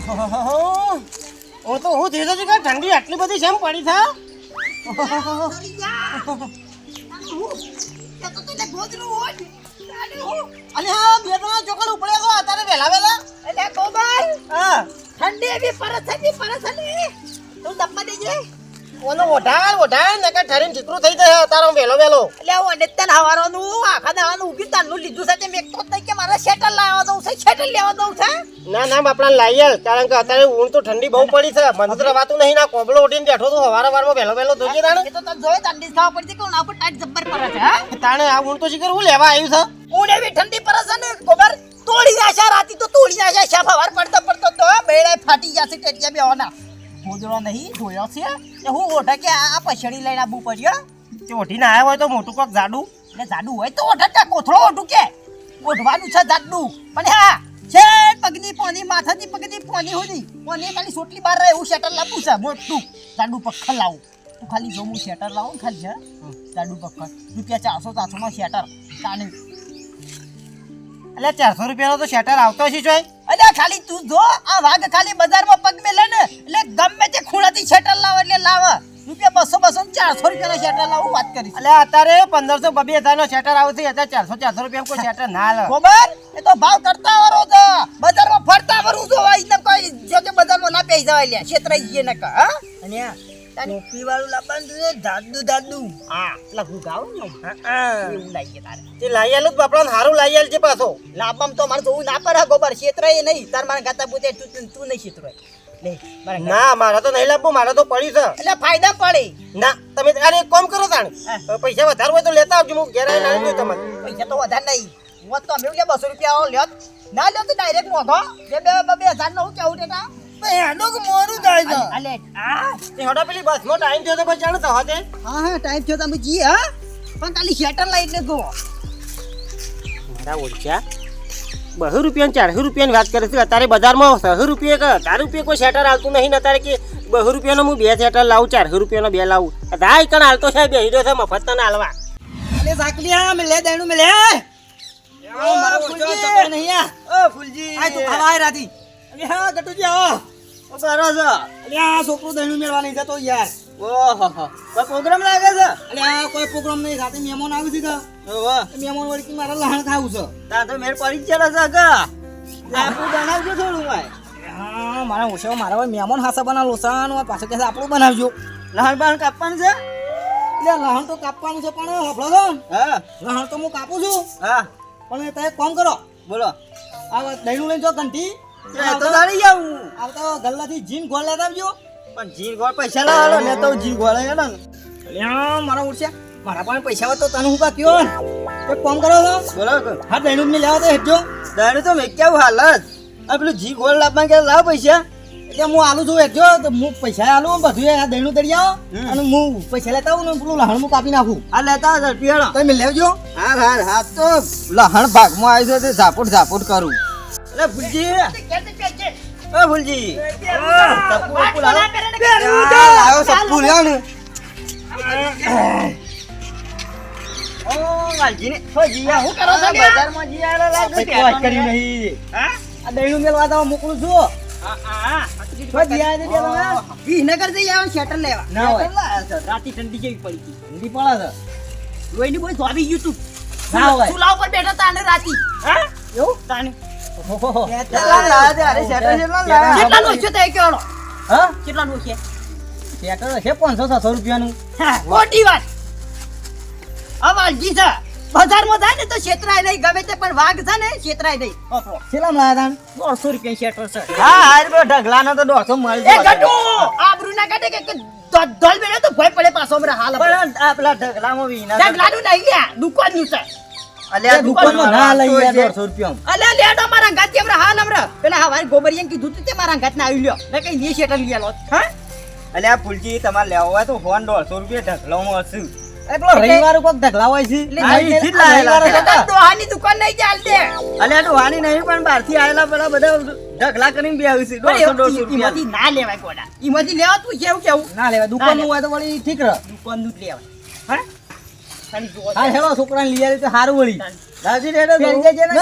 ઓ તો હું ધીરે છે કે ઠંડી આટલી બધી કેમ પડી છે? અને હા બે ત્રણ ચોકડ ઉપડે તો અત્યારે વહેલા વહેલા એટલે ગોબર હા ઠંડી એવી પરસ ને તું દપ્પા દેજે ઓનો ઓઢાળ ને કે ઠરીને ચીકરું થઈ જાય તારો વહેલો વહેલો. એટલે હું અનેતન હવારોનું આખા દાવાનું ઉગી તાનું લીધું છે તે મેં તો નહીં કે મારે શેટર લાવવા દઉં છે શેટર લેવા દઉં છે. ના બાપડા લાઈએ કારણ કે અત્યારે ઊંઘ તો ઠંડી બહુ પડી છે મંત્ર વાતું નહીં ના કોબળો ઉઠીને બેઠો તો વારમાં વહેલો વહેલો જોજે તાણે. એ તો તને જોઈ ઠંડી ખાવા પડતી કે ના પર ટાઈટ જબ્બર પડે છે હા તાણે આ ઊંઘ તો શીખર હું લેવા આવ્યું છે. ઊંડ એવી ઠંડી પડે છે ને ગોબર તોડી નાખ્યા રાતી તો તોડી નાખ્યા શા ફવાર પડતો તો બેડા ફાટી જશે ટેટિયા બેવાના ગોદડો નહીં ધોયો છે એ હું ઓઢે કે આ પછડી લઈને આબુ પડ્યો તે ઓઢીને આવ્યા હોય તો મોટું કોક જાડું એટલે જાડું હોય તો ઓઢે કોથળો ઓઢું કે ઓઢવાનું છે જાડું પણ હા છે પગની પોની માથાની પગની પોની હોની પોની ખાલી સોટલી બહાર રહે એવું શેટર લાવવું છે મોટું જાડું પખ્ખર લાવું તું ખાલી જો હું શેટર લાવું ને ખાલી છે જાડું પખ્ખર ₹400 માં શેટર તાને એટલે 400 રૂપિયાનો તો શેટર આવતો હશે જોઈ. અલ્યા ખાલી તું જો આ વાઘ ખાલી બજારમાં પગ મેલે ને એટલે ગમે તે ખૂણાથી શેટર લાવ એટલે લાવ ₹200 400 રૂપિયાનો શેટર લાવું વાત કરી એટલે અત્યારે 1500-2000 નો શેટર આવશે અત્યારે 400 રૂપિયા કોઈ શેટર ના લે. ખબર એ તો ભાવ કરતા વરો છે બજારમાં ફરતા વરું જો એટલે કોઈ જો તે બજારમાં ના પેઈ જવાય લ્યા ક્ષેત્રઈ ગયે ને કા હા અને ટોપી વાળું લાવવાનું દાદુ હા લખું ગાવ ને એવું લાગીએ તારે તે લાઈ આલું બાપડા હારું લાઈ આલ છે પાછો લાંબામ તો મારે જોવું ના પડે ગોબર ક્ષેત્રઈ નહીં તાર મારા ગાતા પોતે તું નહીં ક્ષેત્રઈ લે ના મારે તો નહીં લાવવું મારે તો પડી છે એટલે ફાયદા પડે ના તમે અરે એક કામ કરો તાણ પૈસા વધારે હોય તો લેતા આવજો હું ઘેર આવીને લાવી દઉં તમારે. પૈસા તો વધારે નહીં હું તો અમે ₹200 લ્યો ના લ્યો તો ડાયરેક્ટ મોઘો 2000 નું કેવું ટેકા એનો કે મોરું જાય છે. અલે આ તે હડા પેલી બસનો ટાઈમ થયો તો પછી જાણ તો હતે હા ટાઈમ થયો તમે જી હા પણ ખાલી શેટર લઈને જો મારા ઓળખ્યા 200 રૂપિયા 400 રૂપિયાની વાત કરે છે અત્યારે બજારમાં 100 રૂપિયા કે 1000 રૂપિયા કોઈ શેટર આવતું નહીં ને અત્યારે કે 200 રૂપિયાનો હું 2 શેટર લાવું 400 રૂપિયાનો 2 લાવું દાય કણ હાલતો છે બે હીરો છે મફત તને હાલવા. અલે સાકલિયા મે લે દેણું મે લે ઓ મારો ઓછો ચપે નહીં આ ઓ ફૂલજી આ તું ખાવા આય રાતી અલે હા ગટુજી આવો ઓ કરો છો અલે આ છોકરો દેણું મેળવાની જતો યાર ઓહો કોઈ પ્રોગ્રામ લાગે છે અલે આ કોઈ પ્રોગ્રામ નહીં સાથે મહેમાન આવી દીધા ઓહો મહેમાન વળકી મારા લહણ ખાવું છે તા તો મેર પડી જ છે કે આપું બનાવજો થોડું ભાઈ હા મારા ઓછો મારા મહેમાન હાસા બના લોસાન પાછો કે આપણું બનાવજો લહણ બાણ કાપવાનું છે એટલે લહણ તો કાપવાનું છે પણ હફળો છો હા લહણ તો હું કાપું છું હા પણ તમે કોમ કરો બોલો આ દહીનું લઈને જો કંઠી તો દાડી જાવ આવતો ગલ્લાથી જીન ગોળ લેતા આવજો પણ જીન ગોળ પૈસા લાવો ને તો જીન ગોળ હે ને અલ્યા મારા ઉડશે મારા પાસે પૈસા હોય તો તને હું કા કયો એક કોમ કરો છો બોલો હા દહીનું ને લેવા તો હેજો દહીનું તો મેં કેવું હાલ આ પેલું જી ગોળ લાવવા કે લાવ પૈસા એટલે હું આલું છું એકજો તો હું પૈસા આલું બધું આ દહીનું દળી આવો અને હું પૈસા લેતા આવું ને પેલું લહણ હું કાપી નાખું આ લેતા રૂપિયા તમે લેવજો હા તો લહણ ભાગમાં આવી છે તે ઝાપટ કરું એટલે ફૂલજી ઓ ફૂલજી લાવો સપ્પુ લ્યો ને ઓ વાલજીને હો જીયા હું કરો છો બજારમાં જીયા લાગે કોઈ કરી નહીં હા આ દહીનું મેલવા તો મોકલું છું વિનગર જઈ આવો શેટર લેવા ના હોય રાતી ઠંડી જેવી પડી ઠંડી પડે છે લોહીની બોય સ્વામી ગયું તું ના હોય ચૂલા ઉપર બેઠા તા ને રાતી હા એવું તાને ઓહો કેટલા લાયા તે અરે શેટર કેટલા લાયા કેટલા નો છે તે કેળો હા કેટલા નો છે શેટર છે 500-700 રૂપિયાનું હા મોટી વાત આ વાલજી છે બજારમાં જાય ને તો છેતરાય નહીં ગમે તે પણ વાઘ છે ને છેતરાય નહીં કેટલા લાયા તા 100 રૂપિયા શેટર છે હા હાર બો ઢગલાનો તો 150 મળી જાય એ ગટુ આબરૂ ના કાઢે કે ધોલ બેડે તો ભય પડે પાછો હમરા હાલ પણ આ પેલા ઢગલામાં વીના ઢગલાનું નહીં લ્યા દુકાનનું છે અલ્યા દુકાનમાં ના લઈ યાર 150 રૂપિયા અલ્યા લેડો મારા ગાતી હમરા હાલ હમરા પેલા હવારે ગોબરિયન કીધું તે મારા ગાત ના આવી લ્યો મે કઈ લે શેટર લઈ આલો હા અલ્યા ફૂલજી તમારે લેવો હોય તો ફોન 150 રૂપિયા ઢગલામાં હશે એટલો રવિવાર કોક ઢગલા હોય છે એટલે દોહાની દુકાન નહીં ચાલ દે અલ્યા દોહાની નહીં પણ બહારથી આયેલા પેલા બધા ઢગલા કરીને બે આવી છે 150 રૂપિયા ના લેવાય કોડા ઈમાંથી લેવા તું કેવું ના લેવાય દુકાનનું હોય તો વળી ઠીક રહે દુકાનનું જ લેવાય હા હા હેલો છોકરાને લઈ આવી તો હારું વળી રાજી રેડો ફેરી જજે ને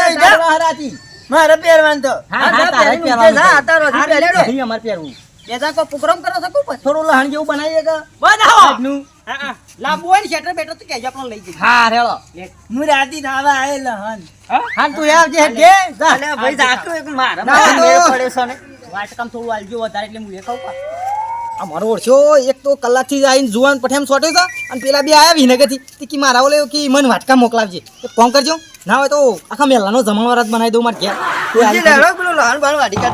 હરાતી મારે પહેરવાનું તો હા, તારે તારે પહેરવાનું પહેરવાનું છે. તો. આ તારો હજી હા, પહેર્યો. નહીં અમારે પહેરવું. બેજા કોઈ પ્રોગ્રામ કરો છો કોઈ થોડું લહણ જેવું બનાવીએ કે બનાવો. આજનું લાંબુ હોય ને શેટર બેટર તો કહેજો આપણે લઈ જઈએ હા રેલો. હું રાતી થાવા આય લહણ હા તું આવજે હેડ જા. અલ્યા ભાઈ જાતું એક મારા ના, માથે તો- મેળ પડ્યો છે ને વાટકામ થોડું આલજો વધારે એટલે હું એ ખાઉં પા. આ મારો ઓળખ્યો એક તો કલાકથી આવીને જુવાન પઠેમ સોટ્યો છે અને પેલા બે આયા વિનગરથી તે કી મારા ઓલે કે મને વાટકા મોકલાવજે એક ફોન કરજો ના હોય તો આખા મેલાનો જમણવાર જ બનાવી દઉં મારે ઘેર તું આવી જજે.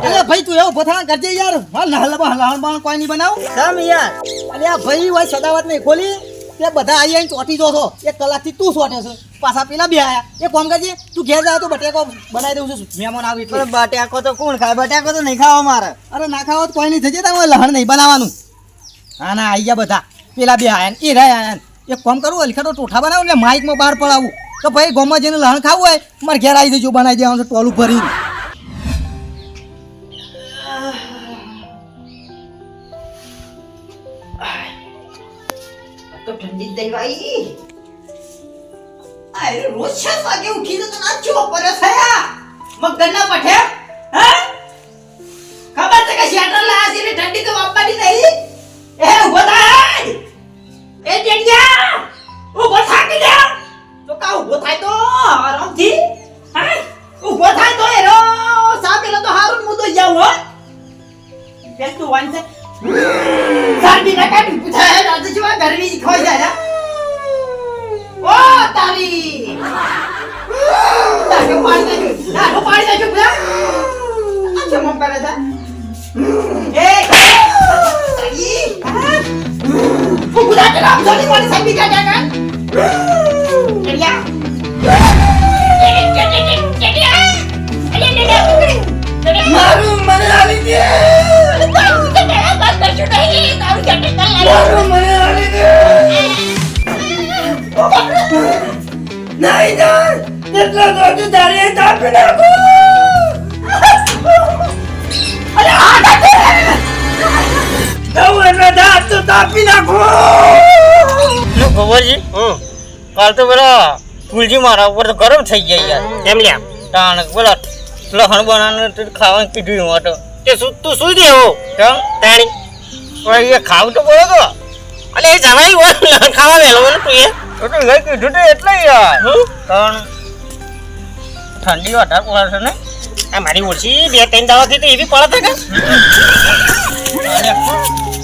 અરે ભાઈ તું એવો ઉભો થા કરજે યાર હા લહણ બહણ કોઈ નહીં બનાવું સમ યાર અરે આ ભાઈ હોય સદાવત નહીં ખોલી તે બધા આવી આવીને ચોટી જો છો એક કલાકથી તું સોટે છે પાછા પેલા બે આયા એક ફોન કરજે તું ઘેર જાવ તો બટેકો બનાવી દઉં છું મહેમાન આવે એટલે બટેકો તો કોણ ખાય બટેકો તો નહીં ખાવા મારે અરે ના ખાવા તો કોઈ નહીં થશે તારે લહણ નહીં બનાવવાનું હા ના આઈ ગયા બધા પેલા બે આયા ને એ રહ્યા આયા ને. એક કામ કરું હલખા તો ટોઠા બનાવું એટલે માઇકમાં બહાર પડાવું તો ભાઈ ગામમાં જઈને લહણ ખાવું હોય મારે ઘેર આવી જજો બનાવી દેવાનું છે ટોલું ભરીને તો ઠંડી દઈ ભાઈ અરે રોજ 6 વાગે ઉઠીને તો ના ચો પર થયા મગદના પઠે હે ખબર છે કે શેટર લાયા છે એટલે ઠંડી તો વાપવાની નહીં એ ઉભો થાય એ ટેડિયા ઉભો થા કે લે તો કા ઉભો થાય તો આરામથી હે ઉભો થાય તો એરો સા પેલો તો હારું મુદો જાવ હો બેસ તું વાન છે સાડી ના કાઢી પૂછાય આજે જેવા ગરમી ખોઈ જાય ઓ તારી તાકે પાણી દેજો ના પાણી દેજો બુલા આ જમમ કરે છે એ તારી બુલા કે નામ જોની પાણી સાબી કા કા મારું મને આવી દે તારું કે મેરા બાત કરશું નહીં તારું કે મારું મને આવી દે નહીં તેટલા તો તારી તાપી નાખો અરે આ કાટે દઉં એટલે દાંત તો તાપી નાખો ખબરજી કાલ તો પેલા ફૂલજી મારા ઉપર તો ગરમ થઈ ગયા યાર કેમ લ્યા તાણ પેલા લહણ બનાવવાનું ખાવાનું કીધું એમાં તો તે તું સુઈ દેવો કેમ તાણી પણ એ ખાવું તો બોલો તો અલે એ જણાવી હોય લહણ ખાવા મેલો ને તું એ તો લઈ કીધું તો એટલે યાર પણ ઠંડી વધારે પડે છે ને આ મારી ઓછી 2-3 દાવાથી તો એવી પડે છે કે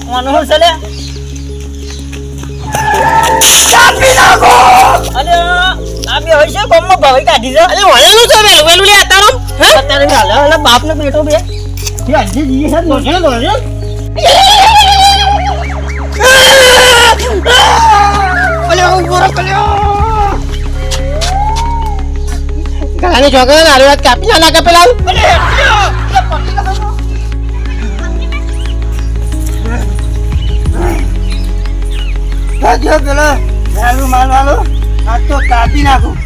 કોનું છે લે તાપી નાખો અલે આ બે હોય છે ગમમાં ભાઈ કાઢી છે અલે વળેલું છે વેલું વેલું લે તારો અત્યારે ચાલે અલે બાપને બેઠો બે કે આજે જી છે લોજે લોજે અલે ઉભો કલ્યો ગાને જોગન આરે વાત કાપી ના લાગે પેલા અલે કાજો પેલો દારૂ માલવાલો આ તો કાપી નાખું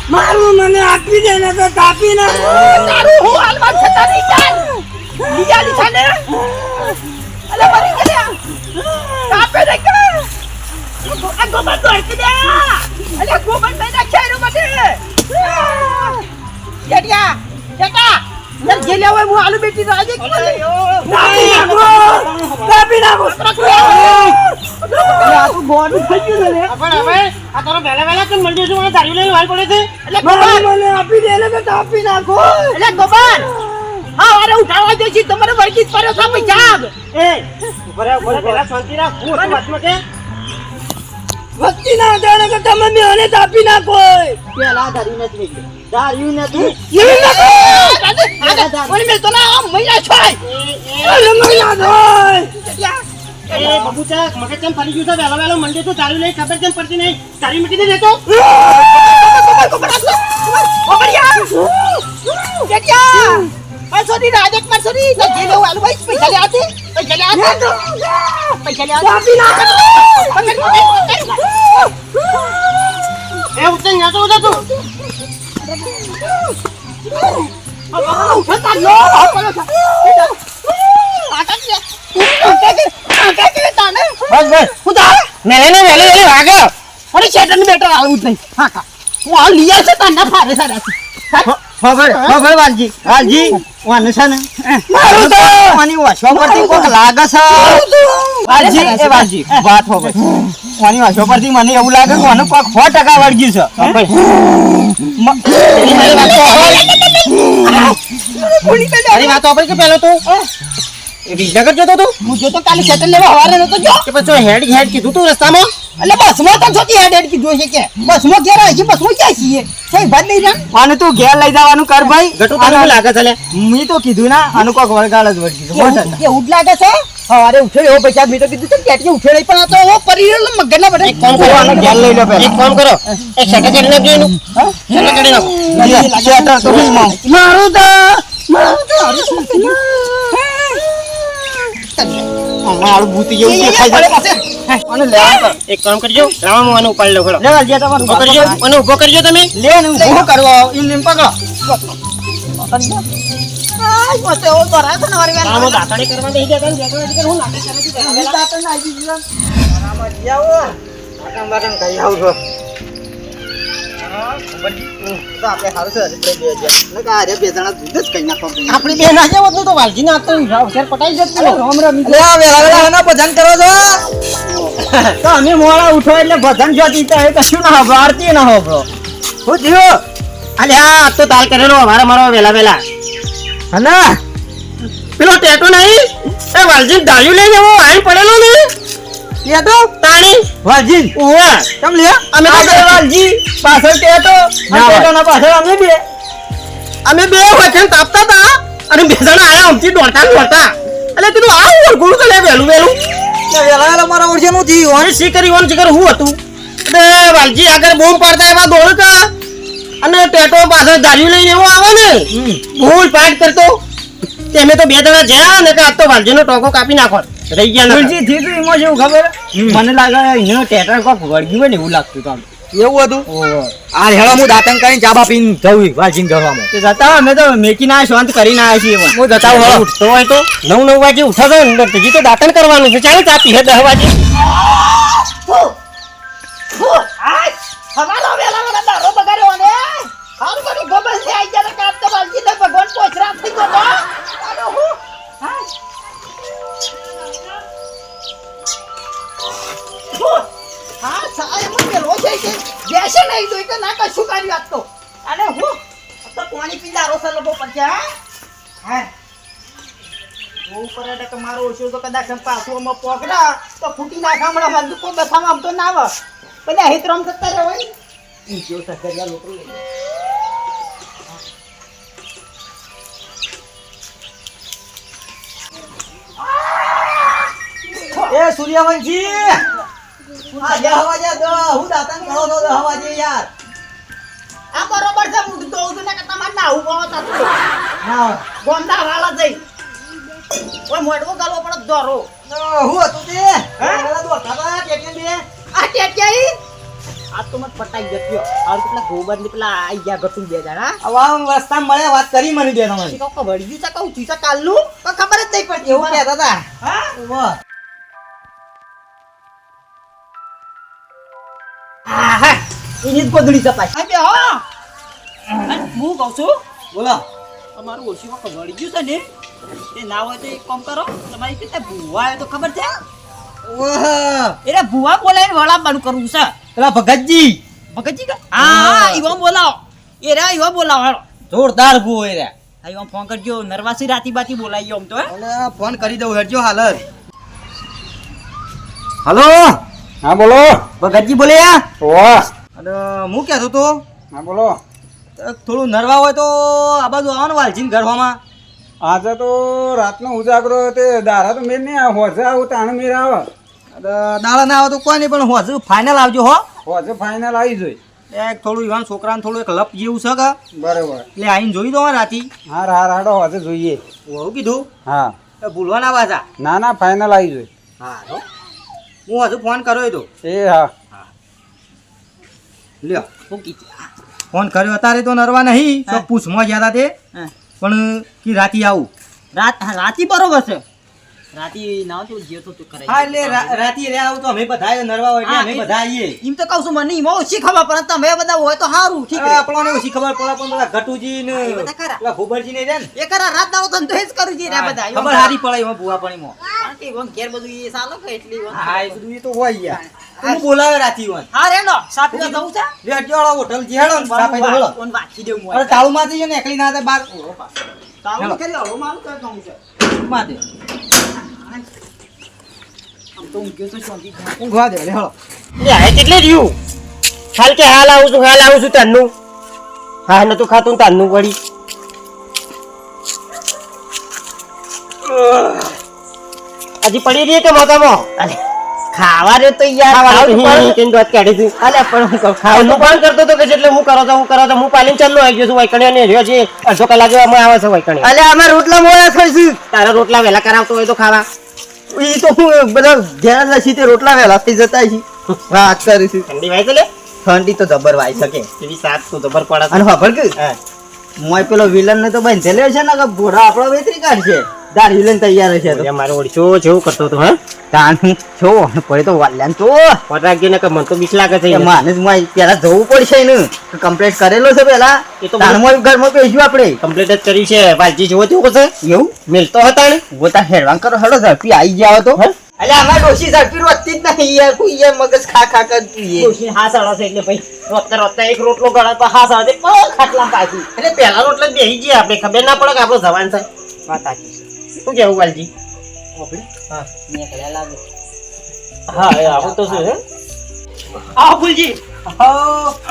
મારું મને આપી દે ને તો કાપી નાખું તારું હું હાલમાં છતાં નહીં ચાલ લીજા લીધા ને અલે મરી ગયા કાપે દે કે આ ગોબર તો હરકી દે અલે ગોબર દે નાખે એનું બધે જેડિયા જેટા યાર જે લેવો હું આલુ બેટી તો આજે કાપી નાખો આ તું બોડી થઈ ગયું ને પણ હવે આ તારો વેલા વેલા કેમ મળી જશે મને દારૂ લઈને વાર પડે છે એટલે મારું ગોબર મને આપી દે ને તો કાપી નાખો એટલે ગોબર હા અરે ઉઠાવા દે છે તમારે વર્ગીત કર્યો છે પૈસા એ બરાબર પેલા શાંતિ રાખ હું તો વાતમાં કે વસ્તી ના જાણે કે તમે મેને કાપી નાખો પેલા દારૂ નથી નીકળી દારૂ નથી એવી નાખો ઓલી મેં તો ના મહિના છોય અરે મૈયા ધોય એ બબુચા મગજ કેમ ફરી ગયું છે વેલા વેલા મંડે તો દારૂ લઈ ખબર કેમ પડતી નહીં તારી મીટી દે તો એ ઉતર ન્યા તો ઉતર તું આ ને વેલે વેલે ભાગો. અરે શેટરનું બેટર આવું જ નહીં હા કા હું આ લઈ આવશે તાના ફારે સારા ખબર વાલજી વાનું છે ને મારું તો વાની વાસવા પરથી કોક લાગે છે વાલજી વાત હો ભાઈ વાની વાસવા પરથી મને એવું લાગે કે મને કોક 100% વળગ્યું છે અરે વાત આપણે કે પેલો તું એ વિજનગર જતો તું હું જો તો કાલે શેટર લેવા હવારે નતો જો કે પછી હેડ કીધું તું રસ્તામાં એટલે બસમાં તો છોટી હેડ કીધું છે કે બસમાં ઘેર આવી છે બસમાં ક્યાં છીએ કઈ ભાત નહીં જાણ આને તું ઘેર લઈ જવાનું કર ભાઈ ગટુ તને શું લાગે છે લે મેં તો કીધું ના આનું કોક વળગાળ જ વળગ્યું છે એવું જ લાગે છે હવારે ઉઠ્યો એવો પછી મેં તો કીધું છે કે ઉઠ્યો નહીં પણ આ તો એવો પરિવાર મગજના બધે એક કામ કરો આને ઘેર લઈ લો પહેલા. એક કામ કરો એક શેટર ચડી નાખજો એનું શેટર ચડી નાખો શેટર તો હું માં. મારું તો મારું ભૂતી જેવું દેખાય છે આને લેવા કર એક કામ કરજો રાવણ મને ઉપાડી લો ખડો લે વાલજી તમારું ઉભો કરજો મને ઉભો કરજો તમે લે ને ઊભો કરવા એમ પકડો આય મતે ઓ તો રાત ને વારી આમાં દાતડી કરવા દઈ દે તને દેખવા દીકર હું નાટક કરું છું વેલા દાતણ ના આવી જીવન આમાં જીયાવો આટમ બાટમ કઈ આવું છો તો આપણે હારું છે એટલે બે જ્યા ને કે આરે બે જણા દૂધ જ કઈ નાખો આપણી બેન આજે વધુ તો વાલજી ના તો અવસર પટાઈ જતું રામ રામ લે વેલા વેલા ના ભજન કરો છો તો અમે મોડા ઉઠો એટલે ભજન જોતી તો એ કશું ના હોબળો આરતી ના હોબળો હું થયો અલે આ તો તાલ કરેલો અમારે મારો વેલા વેલા હના પેલો ટેટો નહીં એ વાલજી દાયું લઈ જવો આઈ પડેલો ને એ તો તાણી વાલજી ઓવા કેમ લે અમે તો આ વાલજી પાછળ ટેટો ટેટોના પાછળ અમે બે અમે બે વચન તાપતા હતા અને બે જણા આયા અમથી દોડતા એટલે કીધું આ ઓળખું તો લે વેલું વેલું વેલા વેલા મારા ઓળખે નું થયું અને શી કરી હું હતું એટલે વાલજી આગળ બોમ્બ પાડતા એવા દોડતા અને ટેટો પાછળ દારૂ લઈને એવો આવે ને ભૂલ પાટ કરતો તેમે તો બે જણા જ્યાં ને કે આ તો વાલજીનો ટોકો કાપી નાખો રહી ગયા નકર. તુલસી થયું તું એમાં જેવું ખબર મને લાગે એનો ટેટર કોક વળગ્યું હોય ને એવું લાગતું હતું એવું હતું આ હેળો હું દાતણ કરીને ચાબા પીને જવું વાલજીને ઘરવામાં તે જતા અમે તો મેકી ના શાંત કરીને આવ્યા છીએ હું જતા હવે ઉઠતો હોય તો 9 વાગે ઉઠો તો ને હજી તો દાંતણ કરવાનું છે ચાલે ચાપી હે 10 વાગે હવાલો વેલા દારો બગાડ્યો ને હારું બધું ગોબલ થી આઈ ગયા કાપ તો બાલજી ને ભગવાન પોછરા થઈ ગયો આનો હું હા સાય મને રોજ છે બેસે નહીં તો કે ના કશું કરી વાત તો અને હું તો પાણી પીલા રોસા લબો પડશે હા હું કરે કે મારો ઓછો તો કદાચ પાછોમાં પોકડા તો ફૂટી ના ખામડા માં દુકો બસામાં આમ તો ના આવે બધા હિતરમ કરતા રહેવાય ઈ જો સકરિયા લોકો એ સૂર્યવંશી આ જે હવા જે દો હું દાતણ કરો તો હવા જે યાર આ બરોબર છે હું તો ઉધને કે તમાર ના ઉભો હતા હા ગોંડા વાળા જઈ ઓય મોડવો ગાલો પણ દોરો હું હતું તે પેલા દોડતા હતા ટેકેન બે આ ટેક્યાઈ આ તો મત પટાઈ ગયો આ પેલા ગોબર ની પેલા આઈ ગયા ગતું બે જણા આવા રસ્તા મળે વાત કરી મને બે તમારી ઈ કહો વળગ્યું છે કહું ચીસા કાલનું તો ખબર જ નહીં પડતી એવું કહેતા હતા હા વાહ હા એની જ ગોદડી ચપાઈ આ બે હો હું કહું છું બોલો અમારું ઓછી વખત વળી ગયું છે ને એ ના હોય તો એક કામ કરો તમારી કેટલા ભૂવા આવે તો ખબર છે ઓહ એટલે ભૂવા બોલાવીને વળાવવાનું કરવું છે પેલા ભગતજી ભગતજી કા હા ઈવા બોલાવો એ રા ઈવા બોલાવો હાલો જોરદાર ભૂ હોય રે આ ઈવા ફોન કરજો નરવાસી રાતી બાતી બોલાવી આમ તો અને ફોન કરી દઉં હેડજો હાલ જ હલો હા બોલો ભગતજી બોલ્યા વાહ અને હું કહેતો તો હા બોલો થોડું નરવા હોય તો આ બાજુ આવો ને વાલજીને ઘરમાં આજે તો રાતનો ઉજાગરો તે દારા તો મેર નહીં આવે હોજે આવું તાણ મેર આવે દાડા ના આવે તો કોઈ નહીં પણ હોજુ ફાઇનલ આવજો હો હોજે ફાઇનલ આવી જોઈ એક થોડું ઈવાન છોકરાને થોડું એક લપ જેવું છે કે બરાબર એટલે આઈને જોઈ દો રાતી હા હાર હાડો હોજે જોઈએ હું કીધું હા એ ભૂલવા ના પાછા ના ના ફાઇનલ આવી જોઈ હા હો હું હજુ ફોન કર્યો તો એ હા લ્યો ફોન કર્યો અત્યારે તો નરવા નહીં તો પૂછમાં ગયા હતા તે પણ કે રાતી આવું રાતી બરોબર છે રાતી ના તો જે તો તું કરે હા એટલે રાતી રે આવું તો અમે બધા નરવા હોય એટલે અમે બધા આવીએ એમ તો કહું છું મને એમાં ઓછી ખબર પડે તમે બધા હોય તો સારું ઠીક છે આપણને ઓછી ખબર પડે પણ પેલા ઘટુજી ને પેલા ગોબરજી ને રે ને એ કરા રાત દાડો ધંધો જ કરું જી રે બધા ખબર હારી પડે એમાં ભૂવા પાણીમાં કારણ કે વન ઘેર બધું એ સાલો કે એટલી હા એ બધું એ તો હોય યાર તું બોલાવે રાતી વન હા રે નો સાપ પીવા જવું છે રેડિયોળા હોટલ જેડો ને સાપ પીવા બોલો કોણ વાકી દેવું અરે તાળું માંથી છે ને એકલી ના થાય બાર તાળું કરી આવો મારું તો કામ છે માથે તો ઊંઘ્યો તો શાંતિ ઊંઘવા દે લે હળો એ આ કેટલે રહ્યું હાલ કે હાલ આવું છું તાનનું હા નતું ખાતું તાનનું પડી હજી પડી રહી કે મોટામાં ખાવા રે તો યાર કેમ દોત કાઢી હતી અલે પણ હું ખાવાનું કોણ કરતો તો કે એટલે હું કરો તો હું પાલીન ચાલલો આવી ગયો છું વૈકણ્યા ને રહ્યો છે અડધો કલાક આવે છે વૈકણ્યા અલે અમે રોટલા મોડા ખાઈશું તારા રોટલા વહેલા કરાવતો હોય તો ખાવા ઈ તો હું બધા ઘેર લસી તે રોટલા વહેલા થઈ જતા છે વાત કરીશું ઠંડી વાય લે ઠંડી તો જબર વાય શકે એવી સાત તો જબર પડે અને ખબર કે મોય પેલો વિલન ને તો બાંધેલો છે ને કે ઘોડા આપણો વેતરી કાઢશે દાઢી લઈને તૈયાર છે તો મારો ઓળશો જેવું કરતો તો હા તાણ છો પડે તો વાલ્યાન તો પટાકી ને કે મન તો બીક લાગે છે માને મોય પેલા જવું પડશે ને કમ્પ્લીટ કરેલો છે પેલા એ તો તાણમાં ઘરમાં બેસ્યું આપણે કમ્પ્લીટ જ કરી છે વાલજી જેવો તેવો છે એવું મિલતો હતા ને ગોતા હેડવાન કરો હડો ઝડપી આવી જાવ તો અલે અમાર ડોશી ઝડપી રોતી જ નહીં યાર કોઈ યાર મગજ ખા કરતી એ ડોશી હા સાળો છે એટલે ભાઈ રોતા એક રોટલો ગળા પર હા સાળે પર ખાટલા પાછી એટલે પહેલા રોટલો બેહી ગયા આપણે ખબર ના પડે કે આપણો જવાન છે વાત આકી શું કેવું વાલજી આપણે હા મેં કલા લાગે હા એ આવું તો શું હે આવો ફૂલજી આવો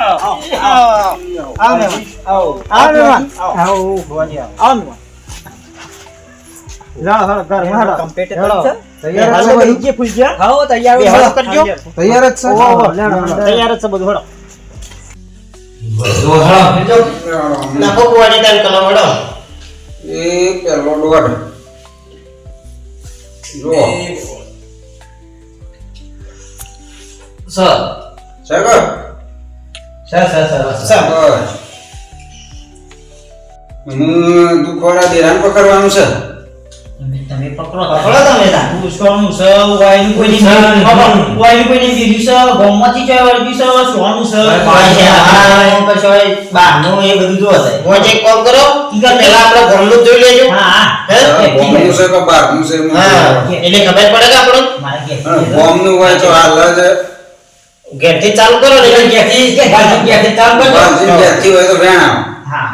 તું ખોરા દેરાન પકડવાનું છે તમે પકડો તમે પૂછવાનું છે વાયનું કોઈ બીજું છે ગોમમાંથી ચાય વાળી છે સોનું છે બારનું એ બધું જો હશે કોઈ એક કામ કરો પેલા આપણે ગોમનું જોઈ લેજો હા ગોમનું છે કે બારનું છે એટલે ખબર પડે કે આપણો ગોમનું હોય તો હાલ જ ઘેરથી ચાલુ કરો ને ઘેરથી ચાલુ કરો ઘેરથી હોય તો વેણ હા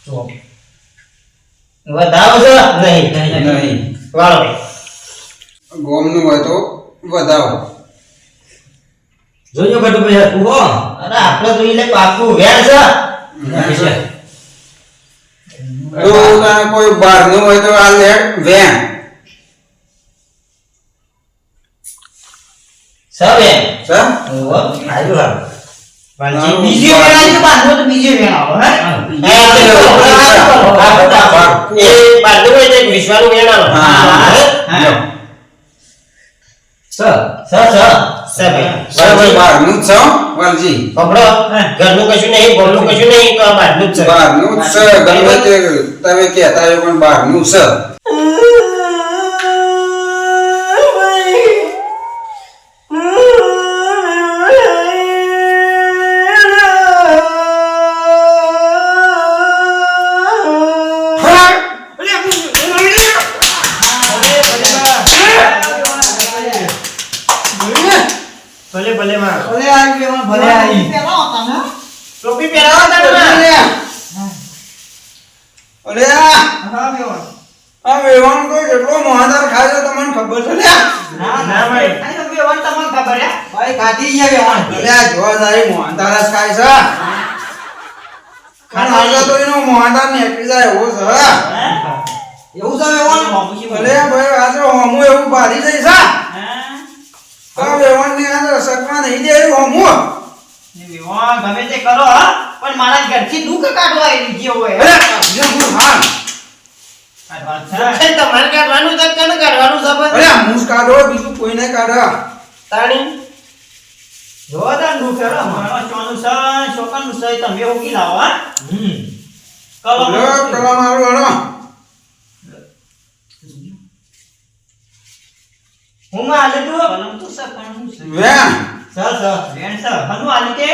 જો વધાવો છે નહીં વાળો ગોમનું હોય તો વધાવો જોજો ઘટુ પૈસા તું હો અરે આપણે જોઈ લે પાકું વેણ છે તો કોઈ બહારનું હોય તો આ લે વેણ સવે સર ઓ આયુ હા વાલજી બીજો વેણ તો બાંધો તો બીજો વેણ આવો હે એ બાજુ હોય એક વિશ્વાનું વેણ આવો હા બરાબર બહારનું જ છે વાલજી પકડો ઘરનું કશું નહીં બોલનું કશું નહીં તો આ બહારનું જ છે બહારનું જ છે ગમે તે તમે કહેતા હોય પણ બહારનું છે ભલે ભલે માં ભલે આવી ભલે આવી ટોપી પહેરાવો તને અરે આ વેવાણ તો કેટલો મહાદાર ખાય છે તમને ખબર છે લે ના ભાઈ આ તો વેવાણ તમને ખબર હે ભાઈ ખાધી ગયા વેવાણ અરે આ જોવા જાય મહાદાર જ ખાય છે ખાના તો એનો મહાદાર નીકળી જાય એવો છે એવું છે વેવાણ અરે ભાઈ આજે હોમું એવું બારી જાય છે તો વેવાણ ને આજે સકવા નહીં દે એવું હોમું વેવાણ ગમે તે કરો પણ મારા ઘરથી દુઃખ કાઢવા આવી ગયો હોય અરે હું હા તમારે કાઢવાનું છે કે કાઢવાનું છે અરે મૂસ કાઢો બીજું કોઈ નહીં કાઢે તાણી જોરદાર દુઃખ હેરો મારો ચોનું છે છોકરાનું છે તમે ઉગી લાવો હા કલો કલા મારું હણો હું માં આલે તું કલમ તો સર પણ હું છે વેણ વેણ સર હનું આલી તે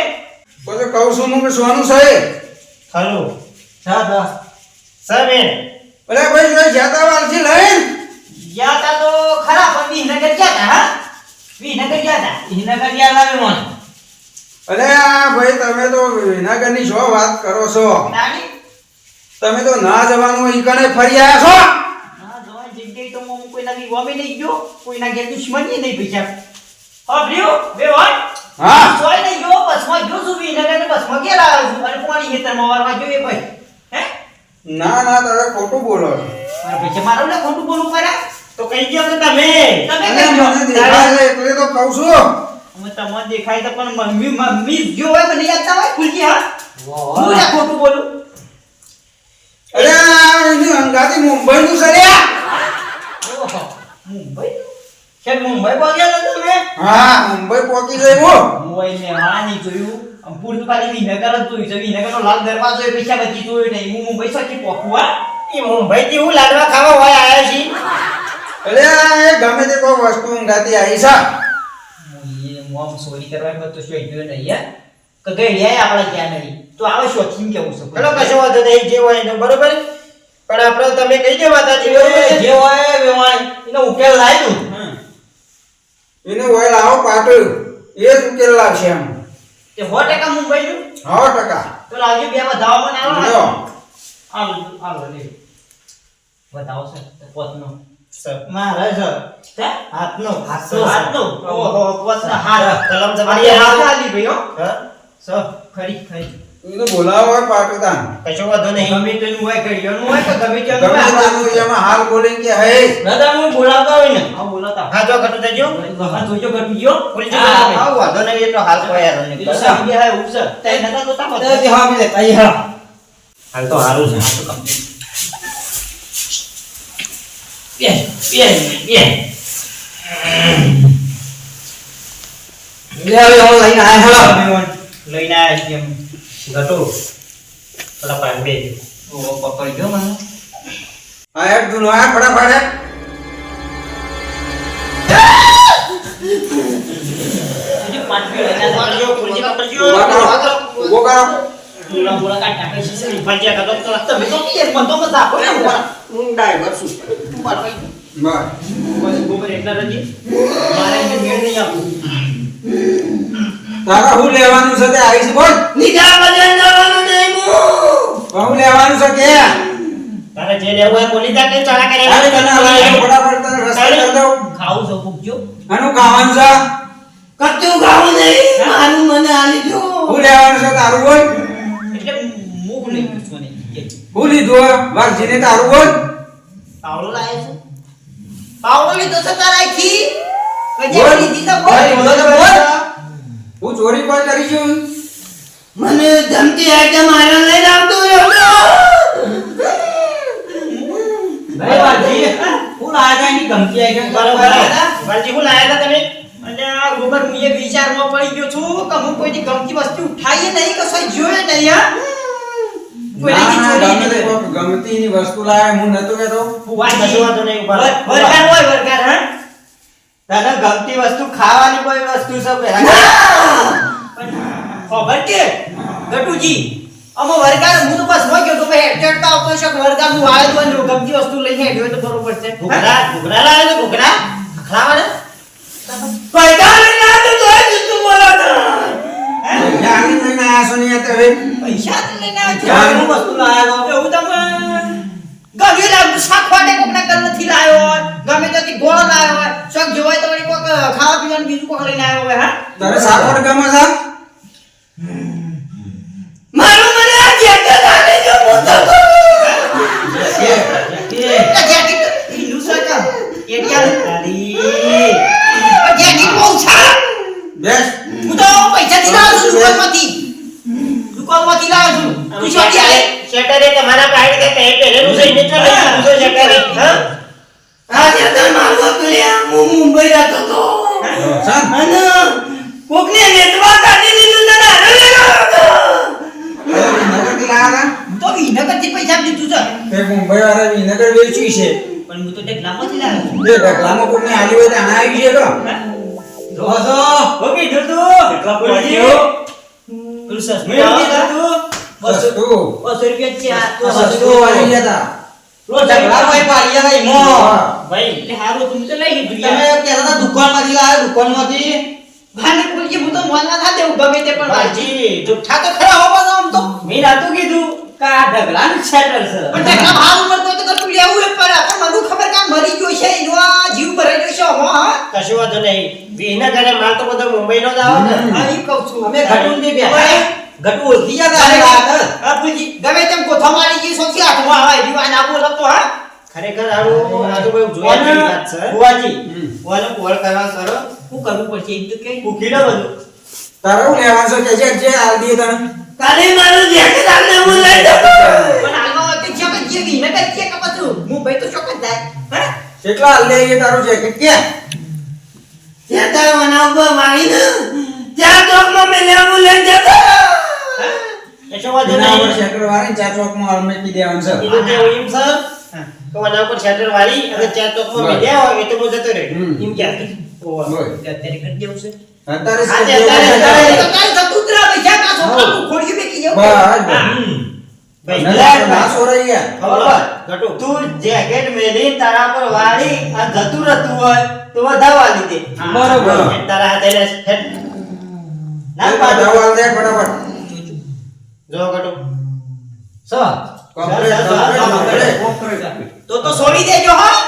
પછી કહું છું હું કે સોનું છે હલો સર બેન અરે ભાઈ જો જાતા વાલથી લઈને ગયા તા તો ખરા પણ વિનગર ગયા તા હા વિનગર ગયા તા વિનગર ગયા લાવે મન અરે આ ભાઈ તમે તો વિનાગરની શું વાત કરો છો નાની તમે તો ના જવાનું ઈ કણે ફરી આયા છો હા જોવા જગ્યાએ તો હું કોઈના બી ગોમે નહીં ગયો કોઈના ઘેર દુશ્મની નહીં પૈસા અભ્યો બે હોય હા સોય નહીં ગયો બસમાં ગયો છું વિનગર ને બસમાં ગયા આવ્યો છું અને કોણી ખેતરમાં વારવા ગયો એ ભાઈ હે ના ના તમે ખોટું બોલો છો. મારા પૈસા મારો ને ખોટું બોલું કર્યા તો કઈ ગયો કે તમે તમે અને કઈ ગયો મને દેખાય છે એટલે તો કહું છું અમે તમને દેખાય તો પણ મમ્મી જો હોય મને યાદ ના હોય ખુલજી હા હું ના ખોટું બોલું અરે આ એની અંગાથી મુંબઈનું સર્યા ઓહો મુંબઈ કે મુંબઈ પહોંચ્યા છો તમે હા મુંબઈ પહોંચી ગઈ હું મુંબઈ ને વાણી જોયું આમ પૂરતું ખાલી વિનગર જ જોયું છે વિનગરનો લાલ દરવાજો એ પૈસા બચી જોયું નહીં હું મુંબઈ સાચી પહોંચવા એ મુંબઈ થી હું લાડવા ખાવા હોય આયા છી અરે આ એ ગમે તે કોઈ વસ્તુ અંગાથી આવી છે એ મોમ સોરી કરવા બધું શું જોયું નહીં યાર કે ગઈ લ્યાય આપણે ક્યાં નહીં તો આવે શોખીન કેવું છે ચલો કશો વાંધો નહીં જે હોય એનો બરોબર પણ આપણે તમે કહી દો માતાજી બરોબર છે? જે હોય વેવાય એનો ઉકેલ લાવી દઉં એને ઓય લાવો પાટું એ જ ઉકેલ લાવશે એમ તે 100% મુંબઈ નું 100%. તો લાવજો બે વધાવો મને આવો ને લ્યો. આવો લે બતાવો સર પોતનો સર મારે સર તે હાથનો હાથનો ઓહો પોતનો હાથ કલમ મારી તમારી હાથ આલી ભાઈ હો હા સર ખરી એને બોલાવો હોય પાટું તાન કશો વાંધો નહીં ગમે તેનું હોય ઘડિયાળનું હોય કે ગમે તેનું ગમે હોય તેનું એમાં હાલ બોલીને કે હે દાદા હું બોલાવતા હોય ને હા બોલાતા હા જો કટુ દેજો હા જોજો ગમી ગયો ખુલજો તમે. હા વાંધો નહીં એટલો હાલ કોઈ યાર નહીં બીજું સાહેબ બે હાય ઉપસર તે નતા તો તાપત હા મિલે તાઈ હા હાલ તો સારું છે બે લે હવે હું લઈને આયા હા લઈને આયા છીએ અમે. ગટુ પેલા પાન બે ઓ પકડી ગયો મને આ એક દુનો આ ફટાફટ હેડ. બીજું પાંચ મિનિટ લઈને પકડજો ખુલજી પકડજો ઊભા કરો. ઊભો કરો. બોલા બોલા કાઢ નાખે છે સર ફાંચ્યા કાઢો તો તમે તો કે મન તો મત આપો ને હું ડ્રાઈવર છું ઉપર ભાઈ બસ. બસ ગોબર એટલા રજી મારે એને મેળ નહીં આપું તારા હું લેવાનું છે તે આવીશ બોલ નીચા બજાર જવાનું નહીં હું લેવાનું છે કે તારે જે લેવું હોય બોલી જા કે ચાલા કરે અરે તને હવે ફટાફટ તને રસ્તો કરી દઉં ખાવું છો ભૂખજો આનું ખાવાનું છે કચ્ચું ખાવું નહીં મારું મને આલી દો હું લેવાનું છે તારું બોલ એટલે મુખ લઈ ગયો છું ને હું લીધું વાઘજીને તારું બોલ પાવડો લાયો છે પાવડો લીધો છે તારાથી બોલ. કજે લીધી તો બોલ બોલ, બોલ, બોલ. હું ચોરી કોઈ કરી છું મને ધમકી આકે મારા લઈને આવતો રહ્યો ભાઈ બાજી હું લાયા ની ધમકી આકે બરોબર વાલજી હું લાયા હતા તમે અને આ ગોબર હું એક વિચારમાં પડી ગયો છું કે હું કોઈની ગમતી વસ્તુ ઉઠાઈએ નહીં કે કોઈ જોયે નહીં હા કોઈની ના, ના, ચોરી ગમે તે નહીં કોઈ ગમતીની વસ્તુ લાવે હું નતો કહેતો કશો વાંધો નહીં ઉભા રહો. વરગાર હોય વરગાર હા દાદા ગમતી વસ્તુ ખાવાની કોઈ વસ્તુ છે ખબર કે ગટુજી અમો વરગાર હું તો બસ હોય ગયો તો ભાઈ ચડતા આવતો છે વરગાર હું આયો તો અને ગમતી વસ્તુ લઈને હેડ્યો તો બરોબર છે ઘૂઘરા ઘૂઘરા લાયા તો ઘૂઘરા ખાવાને વરગાર લઈને આવ્યો તો એ જુતું બોલો તો જાણી લઈને આયા છો નહીં અત્યારે પૈસા જ લઈને આવ્યો ચાલની વસ્તુ લાયો એવું તમે ગમે લાગતું શાક વાટે કોકના ઘર નથી લાયો હોય ગમે ત્યાંથી ગોળ લાયો હોય શાક જોવાય તો વળી કોક ખાવા પીવાનું બીજું કોક લઈને આવ્યો હોય હા તારે સાકર ગમે છે મારું મને આ જેકેટ આલે જો મોટો તો જેકેટ ઈનું સકા એટિયા તારી જેકેટ બહુ છે બેસ હું તો પૈસા થી લાવ્યો છું દુકાનમાંથી લાવ્યો છું તું શોધી આલે શેટરે તમારા પ્રાઇડ કે તે પહેરેલું છે એટલે તો લઈ લીધું છે શેટરે હા આ જેકેટ મારું હતું હું મુંબઈ રહેતો તો સાન અને કોકને નેટવા કાઢી દીધું તને હારે લેવાનો નગરથી લાયા તો વિનગરથી પૈસા લીધું છે તે મુંબઈ વાળા વિનગર વેચ્યું છે પણ હું તો ઢગલામાંથી લાવ્યો છું. એ ઢગલામાં કોકને આલી હોય તો આના આવી ગયો તો જોજો હું કીધું તું? કેટલા પહોંચ્યો? પેલું સસ્તું મેં આવે કીધું છે? તું. સસ્તું. 200 રૂપિયા છે આ તો સસ્તું વાળી ગયા તા. પેલો ઢગલાભાઈ પાડ્યા ભાઈ મો. ભાઈ એટલે હારું તું તો લઈ લીધું તમે યાર. કહેતા હતા દુકાનમાંથી લાવ્યા, દુકાનમાંથી. ભાને બોલજે હું તો મોના ના દેવું ગમે તે પણ ભાઈજી, જુઠ્ઠા તો ખરા હો પાછા આમ તો. મેં નાતું કીધું કે આ ઢગલાનું સેટલ છે. પણ ઢગલા ભાવ ઉમરતો તો કશું લેવું એ પડે. પણ મને ખબર કે આ મરી ગયો છે, એનો આ જીવ ભરાઈ ગયો છે હમણાં, હા? કશું વાંધો નહીં વિહીના ઘરે માલ તો બધો મુંબઈનો જ આવે ને. હા, ઈ કહું છું. અમે ઘટુંથી બેઠા. ઘટુ ઓળખી ગયા તા આ વાત. આ પૂછી ગમે તેમ કોથા મારી ગઈ સોથી હાથમાં આવે એવી વાત ના બોલતો, હા? ખરેખર આનું આ તો બહુ જોયા જેવી વાત છે. બુવાજી ઓલો કોલ કરવા કરો શું કરવું પડશે એ તો કે ઉકીલો બધું. તારે હું લેવાનું છે કે જે આલ દીએ તને કાલે મારું જેકેટ આલે હું લઈ જતો. પણ આમાં તે છે કે જે વિને કે છે કે પાછું મુંબઈ તો ચોક્કસ જાય, હા? કેટલા આલ દે એ તારું જેકેટ કે ત્યાં તાર મનાવ મારી ને ત્યાં ચોકમાં મેલ્યા હું લઈ જતો. કશો વાંધો એના ઉપર નહીં. શેટર વાળી ચાર ચોકમાં હાલમાં કી દેવાનું છે કીધું કે એમ સર તો આના ઉપર શટર વાળી અને ચાર ચોકમાં મેલ્યા હોય એ તો હું જતો રહ્યો. હમ. એમ ક્યાંથી? ઓવા. બોલ. અત્યારે કરી દેવું છે. અત્યારે હા, શું અત્યારે તો તારે સપુત્રા પૈસા કા છોકરાનું ખોડિયું બેકી જવું. ભાઈ ભાઈ ના સોરાઈ ગયા ખબર ઘટુ તું જેકેટ મેલી તારા પર વાળી આ જતું રહેતું હોય તો વધાવા લીધે. બરોબર. તારા હાથે લે હેડ. ના ના પાડો. પાડો આલ દે ફટાફટ જો ઘટુ કમ્પ્લીટ તો છોડી દેજો, હા?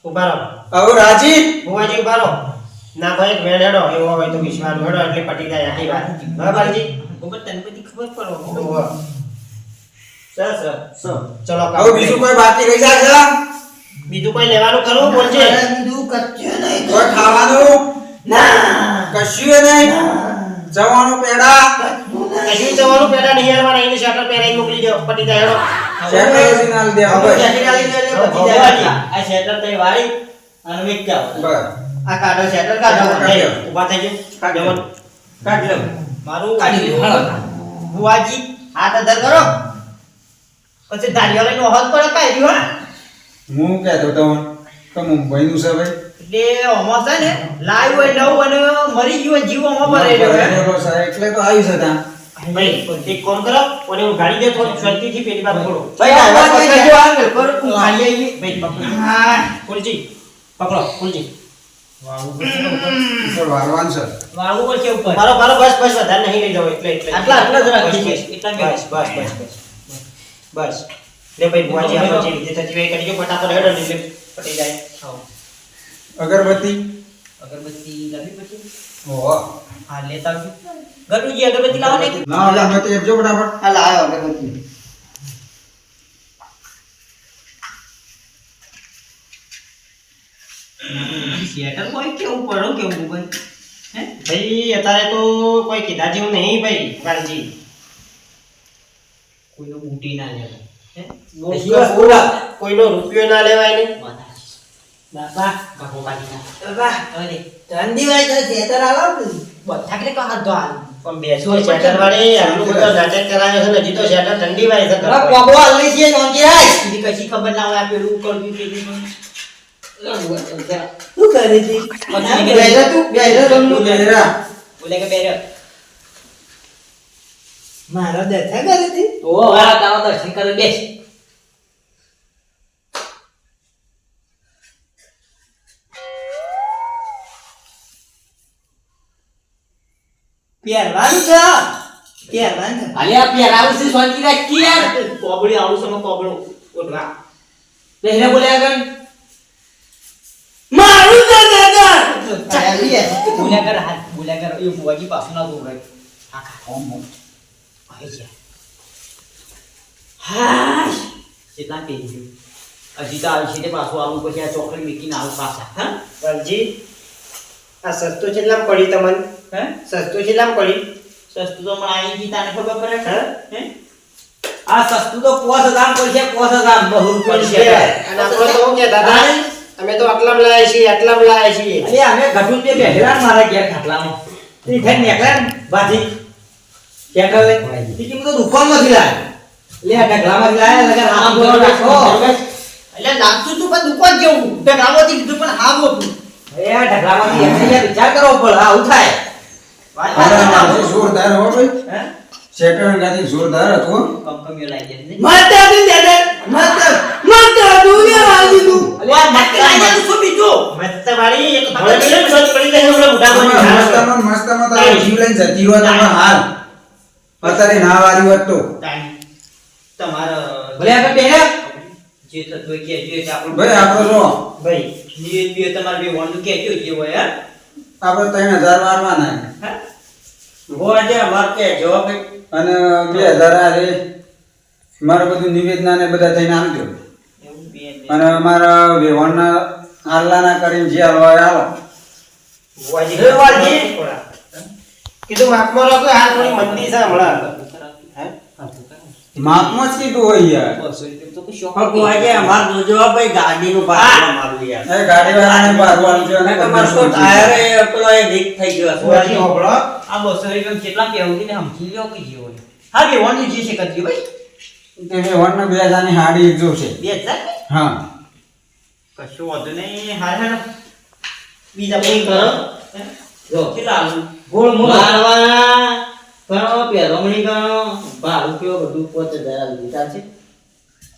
ઉભા રહો. આવો રાજી ભુવાજી ઉભા રહો. ના ભાઈ એક વેણ હેડો એવો હોય તો વિશ્વાસ હેડો એટલે પટી જાય આખી વાત. બરાબરજી? ખબર તને બધી ખબર પડો. ઓવા. સર સર ચલો આવો બીજું કોઈ બાકી રહી જાય છે બીજું કોઈ લેવાનું કરવું બોલજે. બીજું કચ્યું નહીં. કોઈ ખાવાનું ના કશું નહીં જવાનું પેડા કશું જવાનું પેડા નહીં હેડવાના એને શટર પહેરાઈ મોકલી દો પટી જાય હેડો. શેટર ઓરિજિનલ દે હવે જેકેટ આલી દે એટલે પતી જાય. આ શેટર તઈ વાળી અને વેચ્યા. બસ આ કાઢો શટર કાઢો. કાઢો. નહીં, ઊભા થઈ જાઓ. જવાનું. કાઢ લે. મારું કાઢી લે. હાલો. ભુવાજી હાથ અધર કરો. પછી ધારીઓ લઈને હોત પડે કાઢ્યું હા. હું કહેતો તો કે મુંબઈનું છે ભાઈ એટલે આમાં છે ને લાઈવ હોય નવું અને મરી ગયું હોય જીવ આમાં ભરાઈ રહ્યો હે. બરાબર છે, એટલે તો આવ્યું છે ત્યાં ભાઈ એક કામ કરો અને હું ગાડી દે થોડી શાંતિથી પેલી બાજુ ખોલો. ભાઈ ભાઈ, આવા ભાઈ, કરજો, ભાઈ, આ કરો, તું ભાઈ, ખાલી આવી. ભાઈ, પકડો. હા. ફૂલજી, પકડો, ફૂલજી. ઉપર વારવાનું છે વાળવું પડશે ઉપર. મારો મારો બસ બસ વધારે નહીં લઈ જાવ એટલે આટલા જ રાખી બસ, છે. એટલા જ બસ બસ બસ બસ બસ લે ભાઈ ભુવાજી આપણે જે રીતે થતી હોય એ કરી દો ફટાફટ હેડો ને એટલે પટી જાય. અગરબત્તી અગરબત્તી લાવી પછી ઓહો હા લેતા આવજો. ગટુજી અગરબત્તી લાવો ને. ના અગરબત્તી આપજો ફટાફટ આ લાયો અગરબત્તી. શેટર કોઈ કેવું પડો કેવું ભાઈ હે ભાઈ અત્યારે તો કોઈ કીધા જેવું નહીં ભાઈ કાળજી. કોઈનો બૂટી ના લેવાય હે કોઈનો રૂપિયો ના લેવાય ને. બાપા બાપો પાડી ના બાબા, અરે ઠંડી હોય તો ખેતર આલો ને. બધા કે હાથ ધો હાલ પણ બેસો શેટર વાળી આટલું બધું નાટક કરાયો છે ને હજી તો શેટર ઠંડી વાય છે. હવે કોબો આલી છે નોંધી રાખ. બીજી કશી ખબર ના હોય આ પેલું કરવું કે શું કરે છે? પછી બેહરે તું, બેહરે રમવું. લેરા બોલે કે બેરે મારા દર્શન કરે છે. ઓ વાહ તારો દર્શન કરે બેસ પહેરવાનું છે. પહેરવાનું છે. અલ્યા પહેરાવું છે શાંતિ રાખી યાર કોબડી આવું છે કોબડો ઓઢવા પહેરે બોલે આગળ મારું છે દાદા ચાલી હે. બોલ્યા કર હાથ બોલ્યા કર એ બુવાજી પાછું ના દોર રહે આખા હોમ હોમ આવી જાય હા કેટલા પેરી ગયું હજી તો આવી છે પાછું આવું પછી આ ચોકલેટ મૂકીને આવું પાછા હા કાળજી આ સસ્તું કેટલામ પડ્યું તમને? હે સસ્તું કેટલામ પડ્યું? સસ્તું તો હમણાં આવી ગઈ તાને ખબર પડે હે? હે આ સસ્તું તો 5000 પડશે 5000 બહુ પડશે અને આપણે તો શું કહેતા હતા? અમે તો આટલામાં લાયા છીએ આટલામાં લાયા છીએ. અરે અમે ઘટું તે બેઠેલા ને મારા ઘેર ખાટલામાં તે થઈ નીકળ્યા ને બાજી કેટલ લે ઈ તો દુકાનમાંથી લાયા લે આ ઢગલામાંથી લાયા લગા આમ બોલો રાખો એટલે લાગતું તું પણ દુકાન જેવું ઢગલામાંથી કીધું પણ હા મોટું એ ઢગલામાંથી એમને યાર વિચાર કરવો પડે આવું થાય અરે મારે જોરદાર હો ભાઈ હે સેટલ ગાતી જોરદાર હતો કંકમીઓ લાગી જાય માતા દી દે માતા દુનિયા વાજી તું વા મત લાગી જાય શું બીજું મસ્ત વાળી એક થોડે મિલે પછી પડી જાય ઓલા મોટા મસ્તમાં તારો જીવ લઈને જતી હોય તમે હાલ અત્યારે ના વારી હોત તો તમારા ભલે આપણે બેહે જે થતું હોય કે જે આપણું ભાઈ આપણો જો ભાઈ જે બે તમારે બે વોન્ડ કે જે હોય આપણે 3000 વારવાના હા ગોજે માર કે જો ભાઈ અને 2000 આ રે મારે બધું નિવેદના ને બધા થઈને આપજો એવું બે અને મારા વેવણના આલ્લાના કરીને જે હાલવા આલો વાજી હે વાજી કીધું માપમાં રાખો હાલ થોડી મંદી છે હમણાં હે માપમાં જ કીધું હોય યાર 200 રૂપિયા તો કોઈ શોખ ગોજે અમાર જોજો ભાઈ ગાડીનું ભાડું મારું યાર એ ગાડીવાળાને પારવાનું છે અને તમાર તો ટાયર એ પેલો એ લીક થઈ ગયો છે વાજી હોબળો આ 200 રૂપિયા કેટલા કેવું ને સમજી લ્યો કે જે હોય હા બે વોન્ડ જે છે કરજી ભાઈ તે વેવણના 2000 ની હાડી એક જોશે 2000 હા કશું વાંધો નહીં હાલ હાલ બીજા કોઈ કરો જો કેટલા ગોળ મોળ મારવાના ઘણો પહેરવણી ઘણો ભાડું કેવો બધું 5000 લીધા છે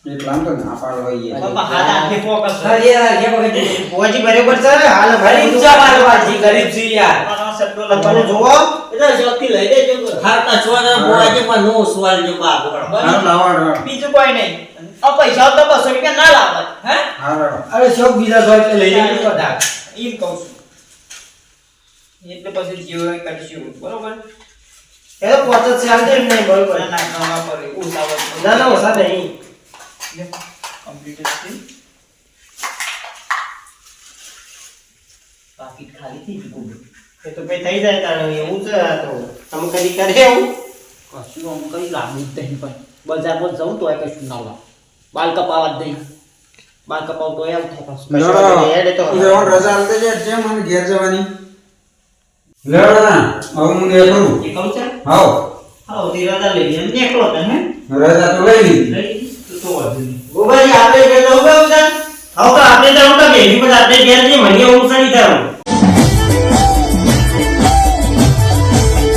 એટલા તો ના પાડવા યાર બાપા હાથ આખે ફોકસ અરે યાર કે બગડી ગોજી બરાબર છે હાલ અરે ઊંચા મારવાજી ગરીબ છે યાર સટ્ટો લખવાનું જોવો એટલે શક્તિ લઈ દેજો ખાતા છોરા બોવાજે પણ નો સવાલ જો બાપ હાલો લાવો બીજું કોઈ નહીં આ પૈસા તો 200 રૂપિયા ના લાવત હે હાલો અરે શોક બીજા હોય એટલે લઈ લેજો બધા એમ કહું છું એટલે પછી જીવ કરશું બરોબર એ તો 50 ચાલ દે નહીં બરોબર ના ના પર ઉતાવળ ના ના ઓસા નહીં કમ્પ્લીટ છે પાકીટ ખાલી થઈ ગયું એ તો ભાઈ થઈ જાય તારે એવું છે આ તો તમે કદી કરે એવું કશું આમ કઈ લાગુ જ નહીં પણ બજારમાં જવું તો કશું ના લાવ બાલ કપાવા જ નહીં બાલ કપાવ તો એમ થાય વેવણ રજા આલતે છે જે મને ઘેર જવાની લેવડો ના હવે હું એ કરું એ કહું છે હાઉ હા ધીરાદા લઈ એમ નીકળો તને હે રજા તો લઈ લીધી લઈ તો વાંધો નહીં ગોબાજી આપણે કે જવું કેવું છે હવે તો આપણે જવું તો બેસી પછી આપણે ઘેર